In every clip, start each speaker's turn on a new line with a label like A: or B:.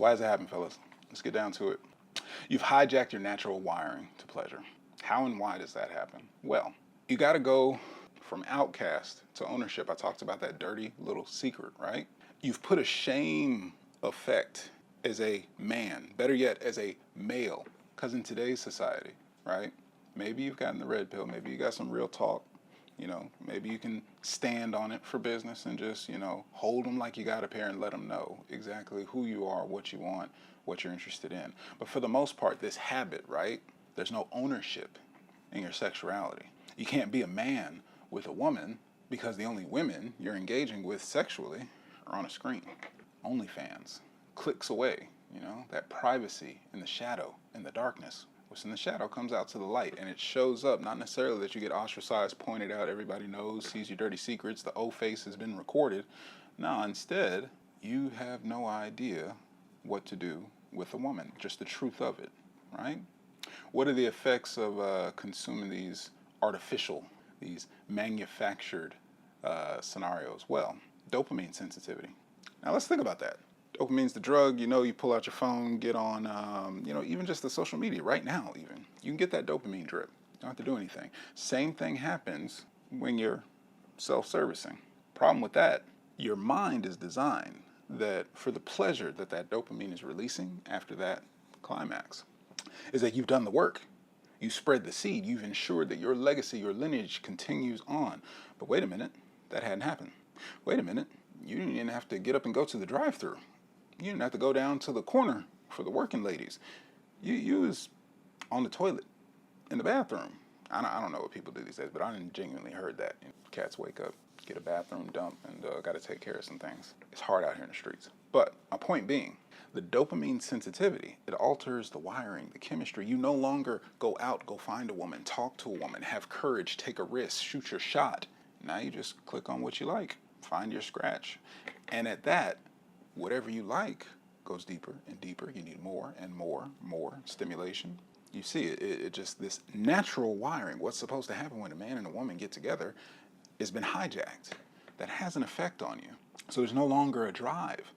A: Why does it happen, fellas? Let's get down to it. You've hijacked your natural wiring to pleasure. How and why does that happen? Well, you got to go from outcast to ownership. I talked about that dirty little secret, right? You've put a shame effect as a man, better yet, as a male. Because in today's society, right? Maybe you've gotten the red pill, maybe you got some real talk, maybe you can stand on it for business and just, hold them like you got a pair and let them know exactly who you are, what you want, what you're interested in. But for the most part, this habit, right? There's no ownership in your sexuality. You can't be a man with a woman because the only women you're engaging with sexually are on a screen. OnlyFans, clicks away, that privacy in the shadow, in the darkness. What's in the shadow comes out to the light, and it shows up, not necessarily that you get ostracized, pointed out, everybody knows, sees your dirty secrets, the O face has been recorded. No, instead, you have no idea what to do with a woman, just the truth of it, right? What are the effects of consuming these artificial, these manufactured scenarios? Well, dopamine sensitivity. Now let's think about that. Dopamine's the drug, you pull out your phone, get on, even just the social media right now even. You can get that dopamine drip. You don't have to do anything. Same thing happens when you're self-servicing. Problem with that, your mind is designed that for the pleasure that dopamine is releasing after that climax, is that you've done the work. You spread the seed. You've ensured that your legacy, your lineage continues on. But wait a minute, that hadn't happened. Wait a minute, you didn't even have to get up and go to the drive-thru. You didn't have to go down to the corner for the working ladies. You was on the toilet, in the bathroom. I don't know what people do these days, but I genuinely heard that. Cats wake up, get a bathroom dump, and got to take care of some things. It's hard out here in the streets. But my point being, the dopamine sensitivity, it alters the wiring, the chemistry. You no longer go out, go find a woman, talk to a woman, have courage, take a risk, shoot your shot. Now you just click on what you like, find your scratch. And at that, whatever you like goes deeper and deeper. You need more and more stimulation. You see it just this natural wiring, what's supposed to happen when a man and a woman get together, has been hijacked. That has an effect on you. So there's no longer a drive.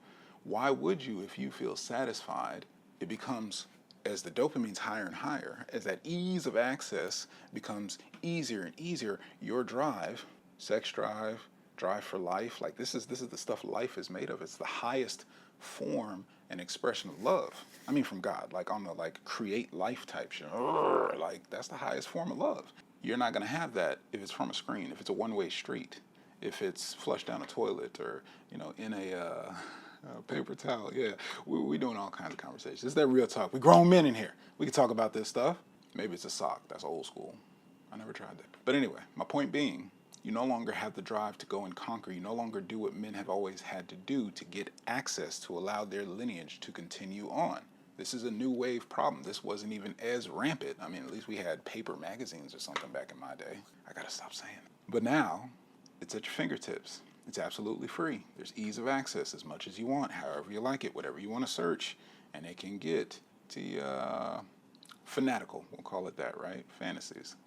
A: Why would you, if you feel satisfied? It becomes, as the dopamine's higher and higher, as that ease of access becomes easier and easier, your drive, sex drive, drive for life, like this is the stuff life is made of. It's the highest form and expression of love. I mean, from God, like on the create life type shit. Like that's the highest form of love. You're not gonna have that if it's from a screen, if it's a one-way street, if it's flushed down a toilet, or in a paper towel. Yeah, we doing all kinds of conversations. It's that real talk. We grown men in here. We can talk about this stuff. Maybe it's a sock. That's old school. I never tried that. But anyway, my point being, you no longer have the drive to go and conquer. You no longer do what men have always had to do to get access to allow their lineage to continue on. This is a new wave problem. This wasn't even as rampant. I mean, at least we had paper magazines or something back in my day. I gotta stop saying it. But now, it's at your fingertips. It's absolutely free. There's ease of access as much as you want, however you like it, whatever you want to search. And it can get to fanatical, we'll call it that, right? Fantasies.